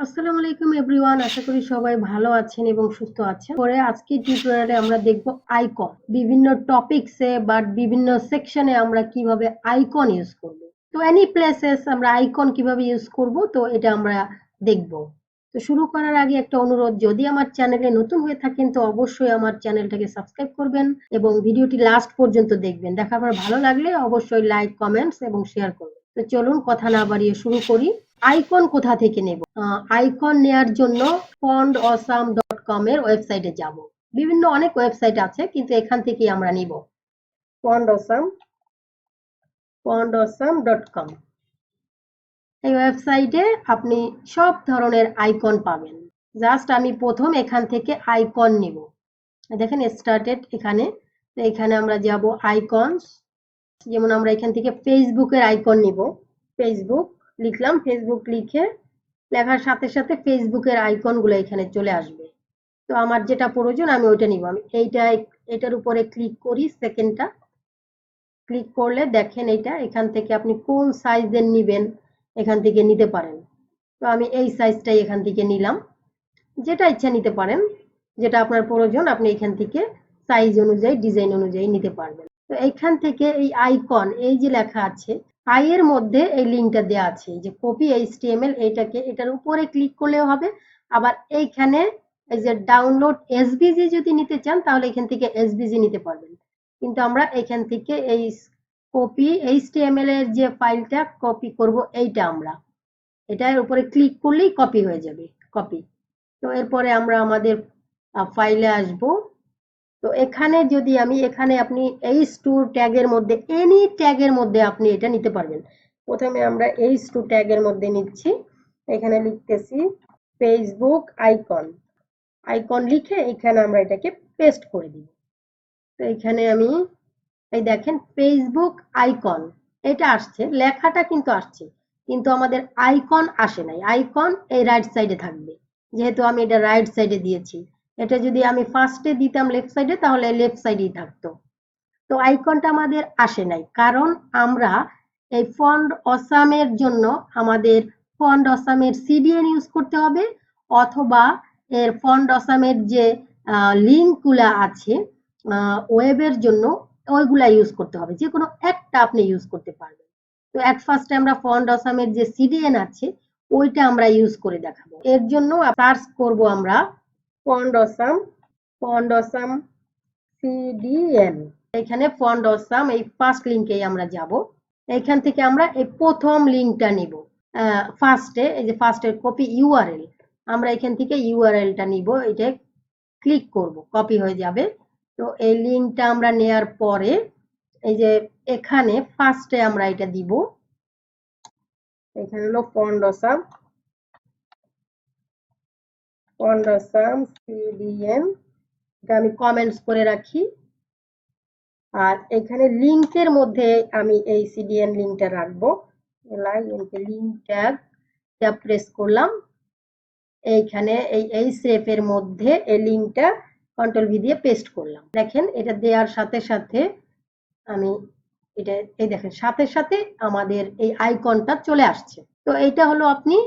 আসসালামু আলাইকুম এভরিওয়ান, আশা করি সবাই ভালো আছেন এবং সুস্থ আছেন। পরে আজকে টিউটোরিয়ালে আমরা দেখব আইকন। বিভিন্ন টপিকসে বা বিভিন্ন সেকশনে আমরা কিভাবে আইকন ইউজ করব। তো এনি প্লেসেস আমরা আইকন কিভাবে ইউজ করব, তো এটা আমরা দেখব। তো শুরু করার আগে একটা অনুরোধ, যদি আমার চ্যানেলে নতুন হয়ে থাকেন তো অবশ্যই আমার চ্যানেলটাকে সাবস্ক্রাইব করবেন এবং ভিডিওটি লাস্ট পর্যন্ত দেখবেন। দেখার পর ভালো লাগলে অবশ্যই লাইক, কমেন্টস এবং শেয়ার করবেন। তো চলুন কথা না বাড়িয়ে শুরু করি। আইকন কোথা থেকে নেব? আইকন নেয়ার জন্য fondawesome.com এর ওয়েবসাইটে যাব। বিভিন্ন অনেক ওয়েবসাইট আছে, কিন্তু এখান থেকেই আমরা নিব। fondawesome.com এই ওয়েবসাইটে আপনি সব ধরনের আইকন পাবেন। জাস্ট আমি প্রথম এখান থেকে আইকন নিব। দেখেন স্টার্টেড এখানে। তো এখানে আমরা যাব আইকনস। যেমন আমরা এখান থেকে ফেসবুকের আইকন নিব। ফেসবুক লিখলাম, ফেসবুক লিখে লেখার সাথে সাথে ফেসবুকের আইকনগুলো এখানে চলে আসবে। তো আমার যেটা প্রয়োজন আমি ওইটা নিব। আমি এটার উপরে ক্লিক করি। সেকেন্ডটা ক্লিক করলে দেখেন এইটা, এখান থেকে আপনি কোন সাইজের নিবেন এখান থেকে নিতে পারেন। তো আমি এই সাইজটাই এখান থেকে নিলাম। যেটা ইচ্ছা নিতে পারেন, যেটা আপনার প্রয়োজন আপনি এখান থেকে সাইজ অনুযায়ী, ডিজাইন অনুযায়ী নিতে পারবেন। তো এইখান থেকে এই আইকন, এই যে লেখা আছে আই এর মধ্যে এই লিঙ্কটা দেওয়া আছে, যে কপি HTML, এটার উপরে ক্লিক করলেও হবে। আবার এইখানে এই যে ডাউনলোড এসভিজি যদি নিতে চান তাহলে এখান থেকে এসভিজি নিতে পারবেন। কিন্তু আমরা এখান থেকে এই কপি HTML এর যে ফাইলটা কপি করব, এইটা আমরা এটার উপরে ক্লিক করলেই কপি হয়ে যাবে। কপি। তো এরপরে আমরা আমাদের ফাইলে আসব। তো এখানে যদি এখানে আপনি h2 ট্যাগের মধ্যে, এনি ট্যাগের মধ্যে আপনি এটা নিতে পারবেন। প্রথমে আমরা h2 ট্যাগের মধ্যে নিচ্ছি। এখানে লিখতেছি ফেসবুক আইকন। আইকন লিখে এখানে আমরা এটাকে পেস্ট করে দিব। তো এখানে আমি এই দেখেন ফেসবুক আইকন এটা আসছে, লেখাটা কিন্তু আসছে, কিন্তু আমাদের আইকন আসে নাই। আইকন এই রাইট সাইডে থাকবে, যেহেতু আমি এটা রাইট সাইডে দিয়েছি। এটা যদি আমি ফার্স্টে দিতাম লেফট সাইডে তাহলে লেফট সাইডেই থাকতো। তো আইকনটা আমাদের আসে নাই, কারণ আমরা এই ফন্ট অসামের জন্য আমাদের ফন্ট অসামের CDN ইউজ করতে হবে, অথবা এর ফন্ট অসামের যে লিঙ্কগুলা আছে ওয়েবের জন্য ওইগুলা ইউজ করতে হবে। যে কোনো একটা আপনি ইউজ করতে পারবেন। তো এট ফার্স্টে আমরা ফন্ট অসামের যে CDN আছে ওইটা আমরা ইউজ করে দেখাবো। এর জন্য সার্চ করব আমরা ফন্ট অসাম CDN। এখানে ফন্ট অসাম এই ফার্স্ট লিংকেই আমরা যাব। এখান থেকে আমরা এই প্রথম লিংকটা নিব। ফার্স্টে এই যে ফার্স্টের কপি URL, আমরা এখান থেকে URLটা নিব। এটা ক্লিক করব, কপি হয়ে যাবে। তো এই লিংকটা আমরা নেয়ার পরে এই যে এখানে ফার্স্টে আমরা এটা দিব। এখানে হলো ফন্ট অসাম CDN, এটা আমি কমেন্টস করে রাখি। আর এখানে লিংকের মধ্যে আমি এই CDN লিংকটা রাখবো। লিংক ট্যাব প্রেস করলাম। এইখানে এই সেফের মধ্যে এই লিংকটা কন্ট্রোল V দিয়ে পেস্ট করলাম। দেখেন এটা দেওয়ার সাথে সাথে আমি এটা এই দেখেন সাথে সাথে আমাদের এই আইকনটা চলে আসছে। তো এইটা হলো আপনি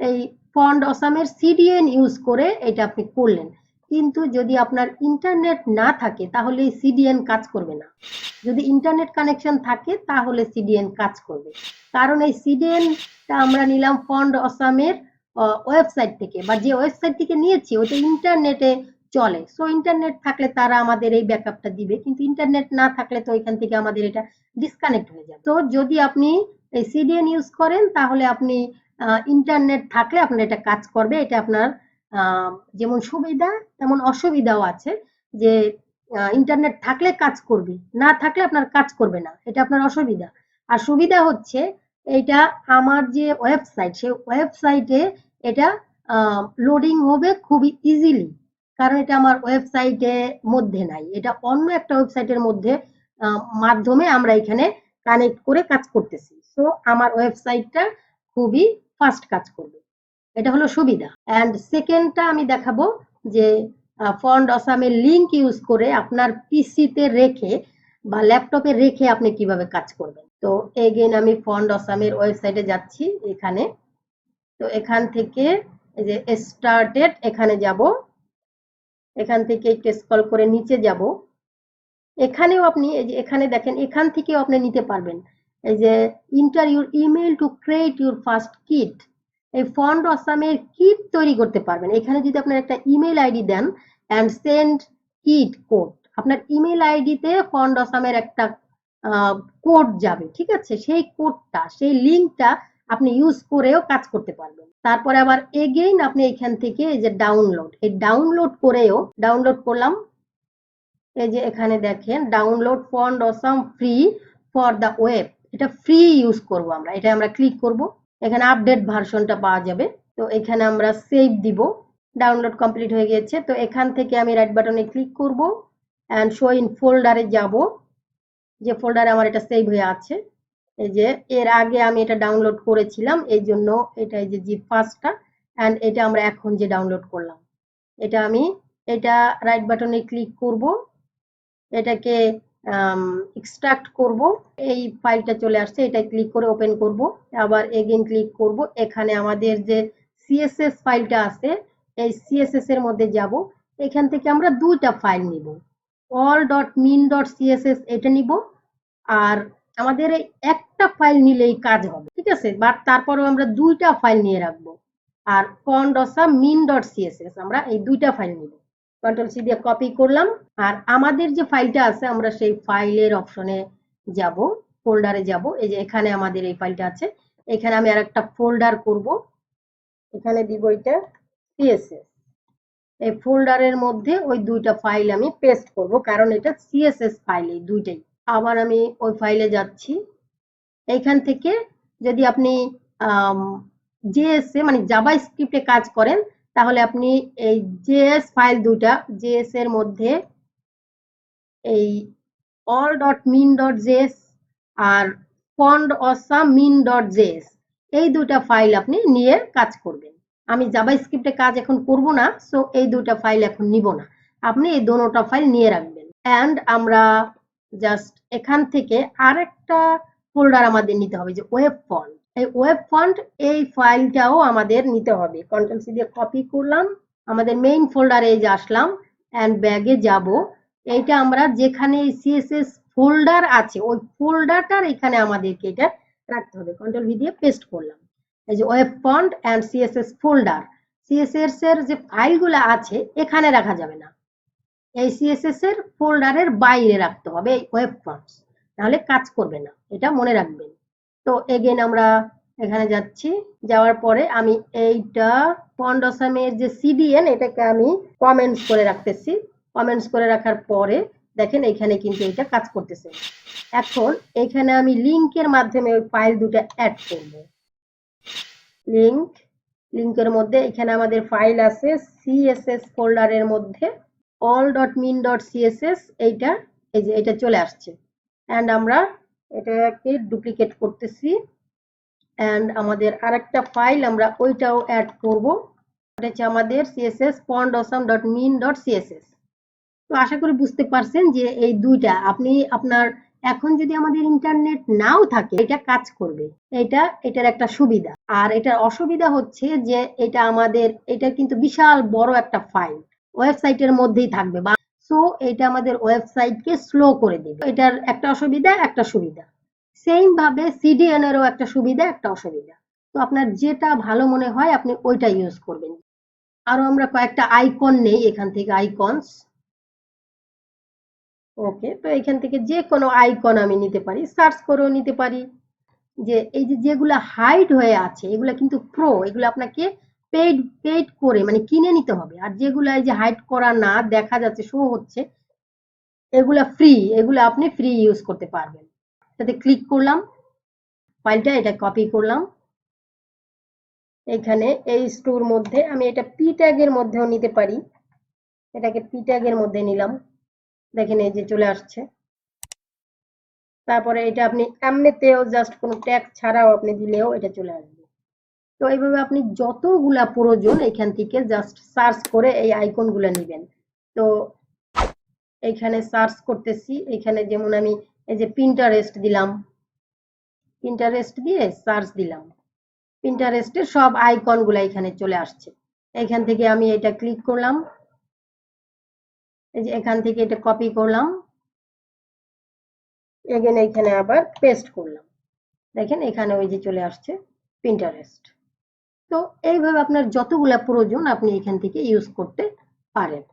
এই ফন্ট অসামের CDN ইউজ করে এটা আপনি করলেন। কিন্তু যদি আপনার ইন্টারনেট না থাকে তাহলে এই CDN কাজ করবে না। যদি ইন্টারনেট কানেকশন থাকে তাহলে CDN কাজ করবে। কারণ এই CDNটা আমরা নিলাম ফন্ট অসামের ওয়েবসাইট থেকে, বা যে ওয়েবসাইট থেকে নিয়েছি ওটা ইন্টারনেটে চলে। সো ইন্টারনেট থাকলে তারা আমাদের এই ব্যাকআপটা দিবে, কিন্তু ইন্টারনেট না থাকলে তো এখান থেকে আমাদের এটা ডিসকানেক্ট হয়ে যাবে। তো যদি আপনি এই CDN ইউজ করেন তাহলে আপনি ইন্টারনেট থাকলে আপনার এটা কাজ করবে। এটা আপনার যেমন সুবিধা তেমন অসুবিধাও আছে, যে ইন্টারনেট থাকলে কাজ করবে, না থাকলে আপনার কাজ করবে না, এটা আপনার অসুবিধা। আর সুবিধা হচ্ছে এটা আমার যে ওয়েবসাইট, সেই ওয়েবসাইটে এটা লোডিং হবে খুবই ইজিলি, কারণ এটা আমার ওয়েবসাইটের মধ্যে নাই, এটা অন্য একটা ওয়েবসাইটের মধ্যে মাধ্যমে আমরা এখানে কানেক্ট করে কাজ করতেছি। সো আমার ওয়েবসাইটটা খুবই ফাস্ট কাজ করবে। এটা হলো সুবিধা। অ্যান্ড সেকেন্ডটা আমি দেখাবো যে ফন্ট অসামের লিংক ইউজ করে আপনার পিসিতে রেখে বা ল্যাপটপে রেখে আপনি কিভাবে কাজ করবেন। তো এগেইন আমি ফন্ট অসামের ওয়েবসাইটে যাচ্ছি এখানে। তো এখান থেকে এই যে স্টার্টেড এখানে যাব, এখান থেকে একটু স্ক্রল করে নিচে যাব, এখানেও আপনি এই যে এখানে দেখেন এখান থেকেও আপনি নিতে পারবেন। এই যে enter your email to create your first kit, এই ফন্ট অসামের কিট তৈরি করতে পারবেন। এখানে যদি আপনার একটা ইমেল আইডি দেন অ্যান্ড সেন্ড কিট কোড, আপনার ইমেল আইডিতে ফন্ট অসামের একটা কোড যাবে, ঠিক আছে? সেই কোডটা, সেই লিঙ্কটা আপনি ইউজ করেও কাজ করতে পারবেন। তারপরে আবার এগেইন আপনি এখান থেকে এই যে ডাউনলোড, এই ডাউনলোড করেও, ডাউনলোড করলাম, এই যে এখানে দেখেন download font awesome free for the web, এটা ফ্রি ইউজ করব আমরা, এটা আমরা ক্লিক করব, এখানে আপডেট ভার্সনটা পাওয়া যাবে। তো এখানে আমরা সেভ দিব, ডাউনলোড কমপ্লিট হয়ে গেছে। তো এখান থেকে আমি রাইট বাটনে ক্লিক করব অ্যান্ড শো ইন ফোল্ডারে যাব, যে ফোল্ডারে আমার এটা সেভ হয়ে আছে। এই যে এর আগে আমি এটা ডাউনলোড করেছিলাম, এই জন্য এটা এই যে জিপ ফার্স্টটা, অ্যান্ড এটা আমরা এখন যে ডাউনলোড করলাম, এটা আমি এটা রাইট বাটনে ক্লিক করব, এটাকে এক্সট্রাক্ট করব, এই ফাইলটা চলে আসছে, এটা ক্লিক করে ওপেন করব, আবার এগেইন ক্লিক করব, এখানে আমাদের যে সিএসএস ফাইলটা আছে এই সিএসএস এর মধ্যে যাব, এখান থেকে আমরা দুইটা ফাইল নিব, all.min.css এটা নিব, আর আমাদের এই একটা ফাইল নিলেই কাজ হবে, ঠিক আছে? বাট তারপরেও আমরা দুইটা ফাইল নিয়ে রাখবো, আর min.css আমরা এই দুইটা ফাইল নিব। কন্ট্রোল সি দিয়ে কপি করলাম, আর আমাদের যে ফাইলটা আছে আমরা সেই ফাইলের অপশনে যাব, ফোল্ডারে যাব, এই যে এখানে আমাদের এই ফাইলটা আছে, এখানে আমি আর একটা ফোল্ডার করব, এখানে দিব এটা সিএসএস, এই ফোল্ডারের মধ্যে ওই দুইটা ফাইল আমি পেস্ট করব, কারণ এটা সিএসএস ফাইল এই দুইটাই। আবার আমি ওই ফাইলে যাচ্ছি, এইখান থেকে যদি আপনি জেএস মানে জাভা স্ক্রিপ্টে কাজ করেন তাহলে আপনি এই জেএস ফাইল দুইটা, জেএস এর মধ্যে এই all.min.js আর font awesome min.js এই দুইটা ফাইল আপনি নিয়ে কাজ করবেন। আমি জাভা স্ক্রিপ্টে কাজ এখন করব না, সো এই দুইটা ফাইল এখন নিব না, আপনি এই দুটোটা ফাইল নিয়ে রাখবেন। অ্যান্ড আমরা জাস্ট এখান থেকে আরেকটা ফোল্ডার আমাদের নিতে হবে, যে ওয়েব ফন্ট, এই ওয়েব ফন্ট এই ফাইলটাও আমাদের নিতে হবে। কন্ট্রোল সি দিয়ে কপি করলাম, আমাদের মেইন ফোল্ডারে এই যে আসলাম, অ্যান্ড ব্যাগে যাব, এইটা আমরা যেখানে সিএসএস ফোল্ডার আছে ওই ফোল্ডারটার এখানে আমাদেরকে এটা রাখতে হবে। কন্ট্রোল ভি দিয়ে পেস্ট করলাম, এই যে web font and CSS folder, CSS এর যে ফাইলগুলো আছে এখানে রাখা যাবে না, এই সিএসএস এর ফোল্ডারের বাইরে রাখতে হবে এই ওয়েব ফন্টস, নাহলে কাজ করবে না, এটা মনে রাখবেন। তো এগেইন আমরা এখানে যাচ্ছি, যাওয়ার পরে আমি এইটা ফন্ট অসামের যে সিডিএন এটাকে আমি কমেন্টস করে রাখতেছি, কমেন্টস করে রাখার পরে দেখেন এখানে কিন্তু এটা কাজ করতেছে। এখন এখানে আমি লিংকের মাধ্যমে ওই ফাইল দুটো অ্যাড করব, লিংকের মধ্যে এখানে আমাদের ফাইল আছে সিএসএস ফোল্ডারের মধ্যে all.min.css, এইটা এই যে এটা চলে আসছে, অ্যান্ড আমরা এটাকে ডুপ্লিকেট করতেছি, অ্যান্ড আমাদের আরেকটা ফাইল আমরা ওইটাও অ্যাড করব, এটা হচ্ছে আমাদের css font.awesome.min.css। তো আশা করি বুঝতে পারছেন যে এই দুইটা আপনি আপনার, এখন যদি আমাদের ইন্টারনেট নাও থাকে এটা কাজ করবে, এটার একটা সুবিধা। আর এটার অসুবিধা হচ্ছে যে এটা আমাদের, এটা কিন্তু বিশাল বড় একটা ফাইল ওয়েবসাইটের মধ্যেই থাকবে, বা সো এটা আমাদের ওয়েবসাইটকে স্লো করে দেবে, এটার একটা অসুবিধা একটা সুবিধা। সেম ভাবে সিডিএন এরও একটা সুবিধা একটা অসুবিধা, তো আপনার যেটা ভালো মনে হয় আপনি ওইটা ইউজ করবেন। আরো আমরা কয়েকটা আইকন নেই এখান থেকে, আইকনস, ওকে। তো এখান থেকে যে কোনো আইকন আমি নিতে পারি, সার্চ করেও নিতে পারি। যে এই যে যেগুলা হাইড হয়ে আছে এগুলা কিন্তু প্রো, এগুলো আপনাকে পেইড করে মানে কিনে নিতে হবে, আর যেগুলা এই যে হাইড করা না দেখা যাচ্ছে শো হচ্ছে এগুলা ফ্রি, এগুলা আপনি ফ্রি ইউজ করতে পারবেন। তাতে ক্লিক করলাম, ফাইলটা এটা কপি করলাম, এখানে এই স্টোর মধ্যে আমি এটা পি ট্যাগের মধ্যেও নিতে পারি, এটাকে পি ট্যাগের মধ্যে নিলাম, দেখেন এই যে চলে আসছে। তারপরে এটা আপনি এমনিতেও জাস্ট কোনো ট্যাগ ছাড়াও আপনি দিলেও এটা চলে আসবে। তো এইভাবে আপনি যতগুলা প্রয়োজন এখান থেকে জাস্ট সার্চ করে এই আইকনগুলো নেবেন। তো এখানে সার্চ করতেছি, এখানে যেমন আমি এই যে পিন্টারেস্ট দিলাম, পিন্টারেস্ট দিয়ে সার্চ দিলাম, পিন্টারেস্টের সব আইকনগুলো এখানে চলে আসছে। এখান থেকে আমি এটা ক্লিক করলাম, এই যে এখান থেকে এটা কপি করলাম, এগেন এখানে আবার পেস্ট করলাম। দেখেন এখানে ওই যে চলে আসছে পিন্টারেস্ট। তো এইভাবে আপনার যতগুলা প্রয়োজন আপনি এখান থেকে ইউজ করতে পারেন।